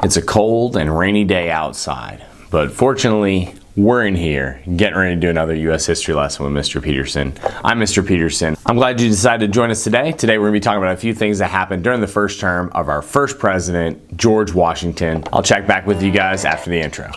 It's a cold and rainy day outside, but fortunately, we're in here getting ready to do another U.S. history lesson with Mr. Peterson. I'm Mr. Peterson. I'm glad you decided to join us today. Today we're going to be talking about a few things that happened during the first term of our first president, George Washington. I'll check back with you guys after the intro.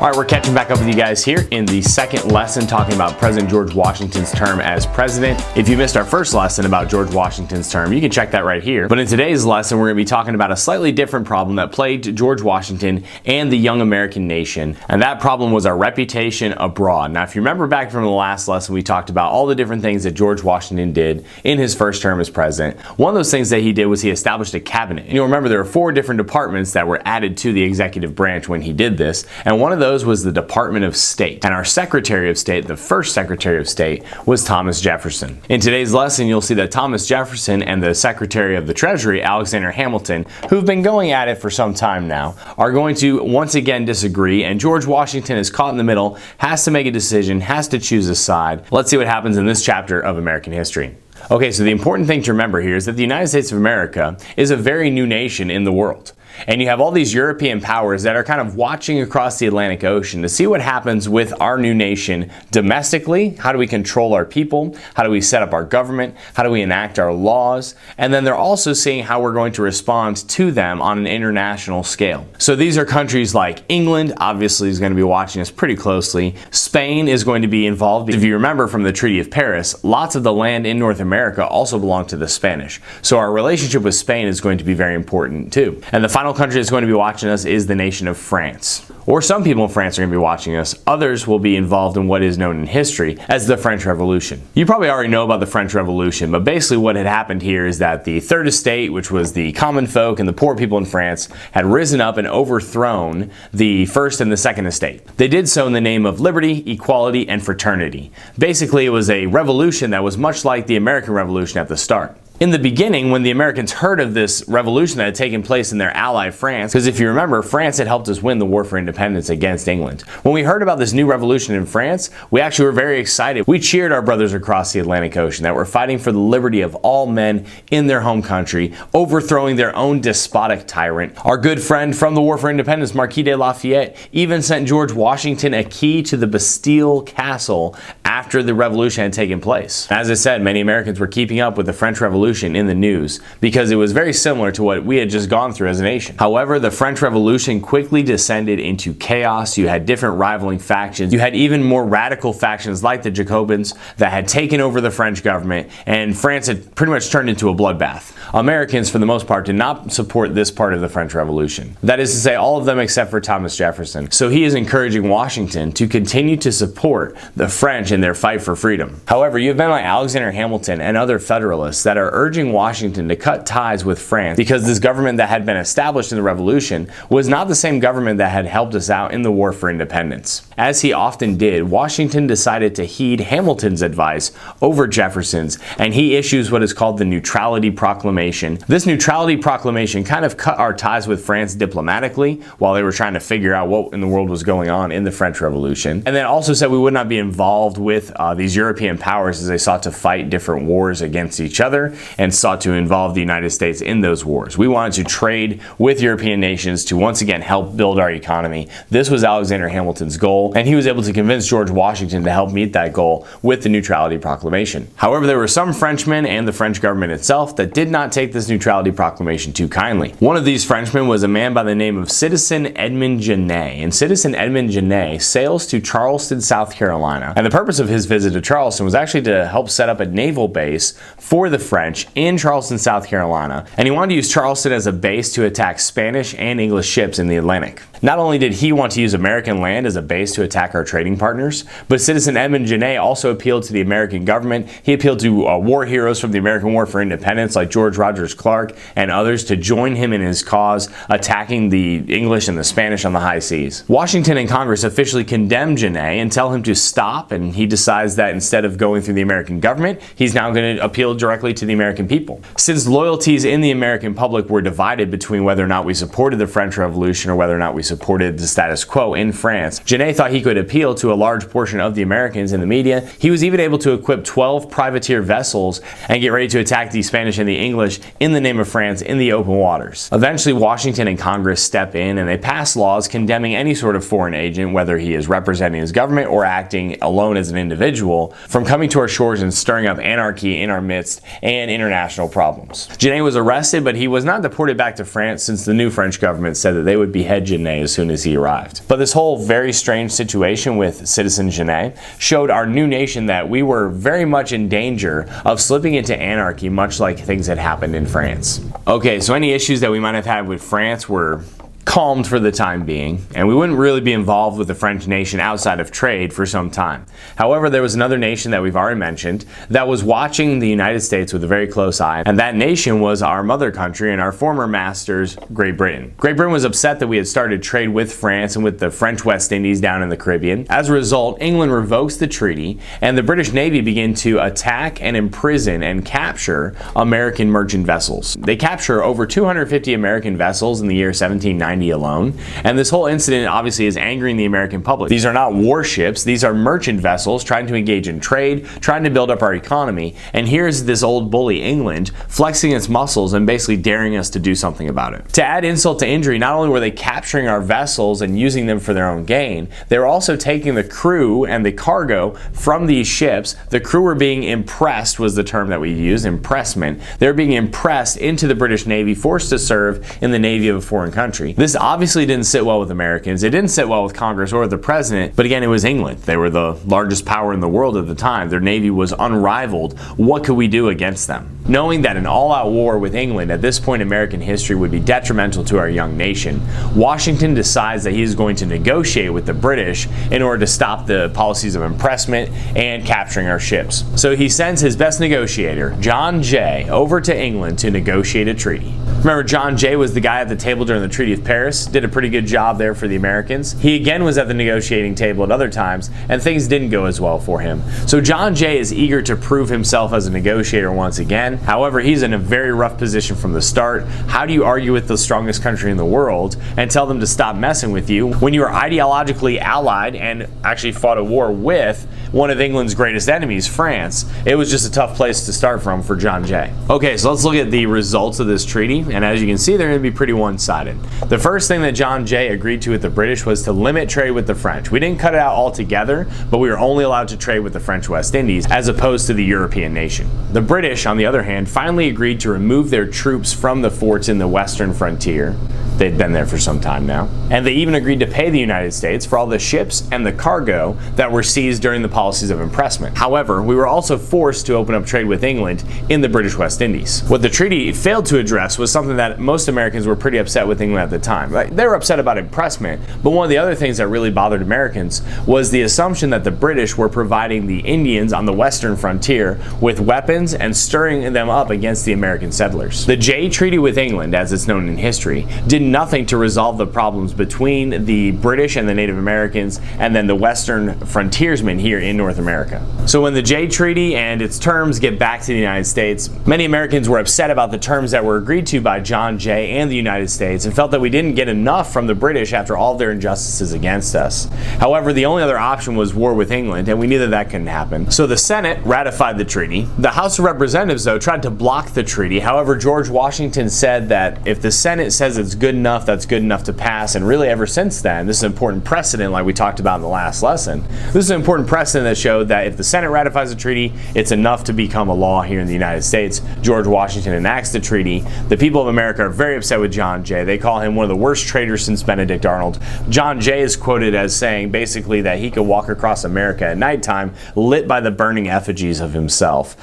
All right, we're catching back up with you guys here in the second lesson talking about President George Washington's term as president. If you missed our first lesson about George Washington's term, you can check that right here. But in today's lesson, we're going to be talking about a slightly different problem that plagued George Washington and the young American nation. And that problem was our reputation abroad. Now, if you remember back from the last lesson, we talked about all the different things that George Washington did in his first term as president. One of those things that he did was he established a cabinet. And you'll remember there were 4 different departments that were added to the executive branch when he did this. And one of those was the Department of State. And our Secretary of State, the first Secretary of State, was Thomas Jefferson. In today's lesson, you'll see that Thomas Jefferson and the Secretary of the Treasury, Alexander Hamilton, who've been going at it for some time now, are going to once again disagree, and George Washington is caught in the middle, has to make a decision, has to choose a side. Let's see what happens in this chapter of American history. Okay, so the important thing to remember here is that the United States of America is a very new nation in the world. And you have all these European powers that are kind of watching across the Atlantic Ocean to see what happens with our new nation domestically. How do we control our people? How do we set up our government? How do we enact our laws? And then they're also seeing how we're going to respond to them on an international scale. So these are countries like England, obviously, is going to be watching us pretty closely. Spain is going to be involved. If you remember from the Treaty of Paris, lots of the land in North America also belonged to the Spanish. So our relationship with Spain is going to be very important too. And the final country that's going to be watching us is the nation of France. Or some people in France are going to be watching us. Others will be involved in what is known in history as the French Revolution. You probably already know about the French Revolution, but basically what had happened here is that the Third Estate, which was the common folk and the poor people in France, had risen up and overthrown the First and the Second Estate. They did so in the name of liberty, equality, and fraternity. Basically, it was a revolution that was much like the American Revolution at the start. In the beginning, when the Americans heard of this revolution that had taken place in their ally France, because if you remember, France had helped us win the war for independence against England. When we heard about this new revolution in France, we actually were very excited. We cheered our brothers across the Atlantic Ocean that were fighting for the liberty of all men in their home country, overthrowing their own despotic tyrant. Our good friend from the War for Independence, Marquis de Lafayette, even sent George Washington a key to the Bastille Castle after the revolution had taken place. As I said, many Americans were keeping up with the French Revolution in the news because it was very similar to what we had just gone through as a nation. However, the French Revolution quickly descended into chaos. You had different rivaling factions. You had even more radical factions like the Jacobins that had taken over the French government, and France had pretty much turned into a bloodbath. Americans, for the most part, did not support this part of the French Revolution. That is to say, all of them except for Thomas Jefferson. So he is encouraging Washington to continue to support the French in their fight for freedom. However, you have men like Alexander Hamilton and other Federalists that are urging Washington to cut ties with France because this government that had been established in the Revolution was not the same government that had helped us out in the War for Independence. As he often did, Washington decided to heed Hamilton's advice over Jefferson's, and he issues what is called the Neutrality Proclamation. This Neutrality Proclamation kind of cut our ties with France diplomatically while they were trying to figure out what in the world was going on in the French Revolution, and then also said we would not be involved with these European powers as they sought to fight different wars against each other and sought to involve the United States in those wars. We wanted to trade with European nations to once again help build our economy. This was Alexander Hamilton's goal, and he was able to convince George Washington to help meet that goal with the Neutrality Proclamation. However, there were some Frenchmen and the French government itself that did not take this Neutrality Proclamation too kindly. One of these Frenchmen was a man by the name of Citizen Edmund Genet, and Citizen Edmund Genet sails to Charleston, South Carolina, and the purpose of his visit to Charleston was actually to help set up a naval base for the French in Charleston, South Carolina, and he wanted to use Charleston as a base to attack Spanish and English ships in the Atlantic. Not only did he want to use American land as a base to attack our trading partners, but Citizen Edmund Genet also appealed to the American government. He appealed to war heroes from the American War for Independence like George Rogers Clark and others to join him in his cause attacking the English and the Spanish on the high seas. Washington and Congress officially condemned Genet and tell him to stop, and he decides that instead of going through the American government, he's now going to appeal. appealed directly to the American people. Since loyalties in the American public were divided between whether or not we supported the French Revolution or whether or not we supported the status quo in France. Genet thought he could appeal to a large portion of the Americans in the media. He was even able to equip 12 privateer vessels and get ready to attack the Spanish and the English in the name of France in the open waters. Eventually, Washington and Congress step in and they pass laws condemning any sort of foreign agent, whether he is representing his government or acting alone as an individual, from coming to our shores and stirring up anarchy in our midst and international problems. Genet was arrested, but he was not deported back to France since the new French government said that they would behead Genet as soon as he arrived. But this whole very strange situation with Citizen Genet showed our new nation that we were very much in danger of slipping into anarchy, much like things had happened in France. Okay, so any issues that we might have had with France were calmed for the time being, and we wouldn't really be involved with the French nation outside of trade for some time. However, there was another nation that we've already mentioned that was watching the United States with a very close eye, and that nation was our mother country and our former masters, Great Britain. Great Britain was upset that we had started trade with France and with the French West Indies down in the Caribbean. As a result, England revokes the treaty, and the British Navy began to attack and imprison and capture American merchant vessels. They capture over 250 American vessels in the year 1790 alone, and this whole incident obviously is angering the American public. These are not warships, these are merchant vessels trying to engage in trade, trying to build up our economy, and here's this old bully England flexing its muscles and basically daring us to do something about it. To add insult to injury, not only were they capturing our vessels and using them for their own gain, they were also taking the crew and the cargo from these ships. The crew were being impressed, was the term that we used, impressment. They were being impressed into the British Navy, forced to serve in the Navy of a foreign country. This obviously didn't sit well with Americans. It didn't sit well with Congress or the president, but again, it was England. They were the largest power in the world at the time. Their navy was unrivaled. What could we do against them? Knowing that an all-out war with England at this point in American history would be detrimental to our young nation, Washington decides that he is going to negotiate with the British in order to stop the policies of impressment and capturing our ships. So he sends his best negotiator, John Jay, over to England to negotiate a treaty. Remember, John Jay was the guy at the table during the Treaty of Paris, did a pretty good job there for the Americans. He again was at the negotiating table at other times, and things didn't go as well for him. So John Jay is eager to prove himself as a negotiator once again. However, he's in a very rough position from the start. How do you argue with the strongest country in the world and tell them to stop messing with you when you are ideologically allied and actually fought a war with one of England's greatest enemies, France? It was just a tough place to start from for John Jay. Okay, so let's look at the results of this treaty, and as you can see, they're going to be pretty one-sided. The first thing that John Jay agreed to with the British was to limit trade with the French. We didn't cut it out altogether, but we were only allowed to trade with the French West Indies as opposed to the European nation. The British, on the other hand, finally agreed to remove their troops from the forts in the western frontier. They'd been there for some time now. And they even agreed to pay the United States for all the ships and the cargo that were seized during the policies of impressment. However, we were also forced to open up trade with England in the British West Indies. What the treaty failed to address was something that most Americans were pretty upset with England at the time. They were upset about impressment, but one of the other things that really bothered Americans was the assumption that the British were providing the Indians on the western frontier with weapons and stirring them up against the American settlers. The Jay Treaty with England, as it's known in history, did nothing to resolve the problems between the British and the Native Americans and then the western frontiersmen here in North America. So when the Jay Treaty and its terms get back to the United States, many Americans were upset about the terms that were agreed to by John Jay and the United States and felt that we didn't get enough from the British after all of their injustices against us. However, the only other option was war with England, and we knew that that couldn't happen. So the Senate ratified the treaty. The House of Representatives, though, tried to block the treaty. However, George Washington said that if the Senate says it's good enough, that's good enough to pass. And really ever since then, this is an important precedent like we talked about in the last lesson. This is an important precedent that showed that if the Senate ratifies a treaty, it's enough to become a law here in the United States. George Washington enacts the treaty. The people of America are very upset with John Jay. They call him one of the worst traitors since Benedict Arnold. John Jay is quoted as saying basically that he could walk across America at nighttime lit by the burning effigies of himself.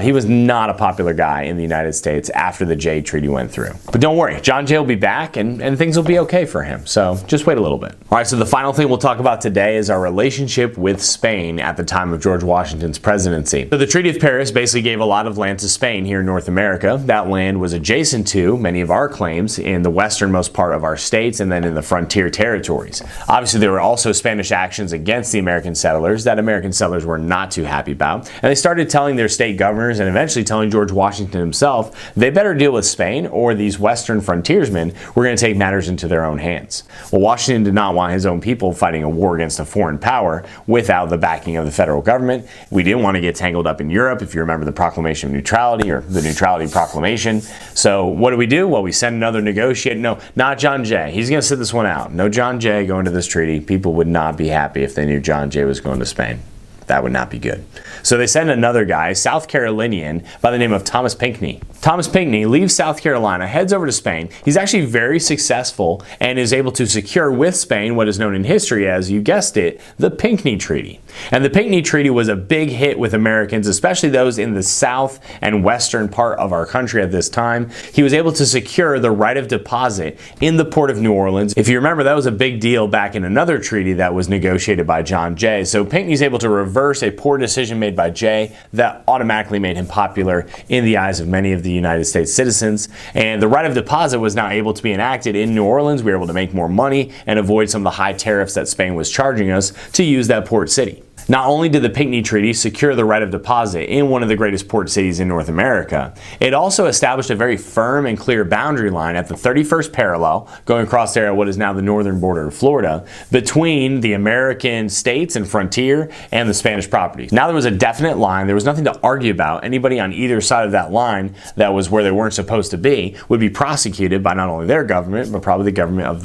He was not a popular guy in the United States after the Jay Treaty went through. But don't worry, John Jay will be back and things will be okay for him. So just wait a little bit. All right, so the final thing we'll talk about today is our relationship with Spain at the time of George Washington's presidency. So the Treaty of Paris basically gave a lot of land to Spain here in North America. That land was adjacent to many of our claims in the westernmost part of our states and then in the frontier territories. Obviously, there were also Spanish actions against the American settlers that American settlers were not too happy about. And they started telling their state governors and eventually telling George Washington himself, they better deal with Spain or these western frontiersmen were going to take matters into their own hands. Well, Washington did not want his own people fighting a war against a foreign power without the backing of the federal government. We didn't want to get tangled up in Europe, if you remember the Proclamation of Neutrality or the Neutrality Proclamation. So what do? Well, we send another negotiator. No, not John Jay. He's going to sit this one out. No John Jay going to this treaty. People would not be happy if they knew John Jay was going to Spain. That would not be good. So they send another guy, South Carolinian, by the name of Thomas Pinckney. Thomas Pinckney leaves South Carolina, heads over to Spain. He's actually very successful and is able to secure with Spain what is known in history as, you guessed it, the Pinckney Treaty. And the Pinckney Treaty was a big hit with Americans, especially those in the south and western part of our country at this time. He was able to secure the right of deposit in the port of New Orleans. If you remember, that was a big deal back in another treaty that was negotiated by John Jay. So Pinckney's able to reverse a poor decision made by Jay that automatically made him popular in the eyes of many of the United States citizens. And the right of deposit was now able to be enacted in New Orleans. We were able to make more money and avoid some of the high tariffs that Spain was charging us to use that port city. Not only did the Pinckney Treaty secure the right of deposit in one of the greatest port cities in North America, it also established a very firm and clear boundary line at the 31st parallel, going across there at what is now the northern border of Florida, between the American states and frontier and the Spanish properties. Now there was a definite line. There was nothing to argue about. Anybody on either side of that line that was where they weren't supposed to be would be prosecuted by not only their government, but probably the government of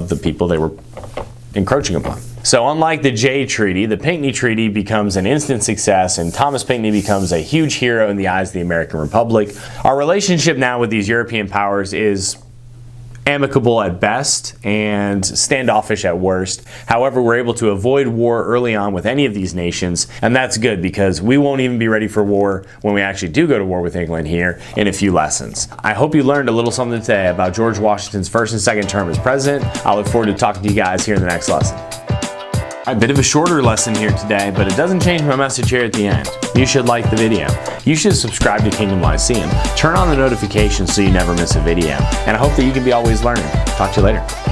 the people they were encroaching upon. So unlike the Jay Treaty, the Pinckney Treaty becomes an instant success, and Thomas Pinckney becomes a huge hero in the eyes of the American Republic. Our relationship now with these European powers is amicable at best and standoffish at worst. However, we're able to avoid war early on with any of these nations, and that's good because we won't even be ready for war when we actually do go to war with England here in a few lessons. I hope you learned a little something today about George Washington's first and second term as president. I look forward to talking to you guys here in the next lesson. A bit of a shorter lesson here today, but it doesn't change my message here at the end. You should like the video. You should subscribe to Kingdom Lyceum. Turn on the notifications so you never miss a video. And I hope that you can be always learning. Talk to you later.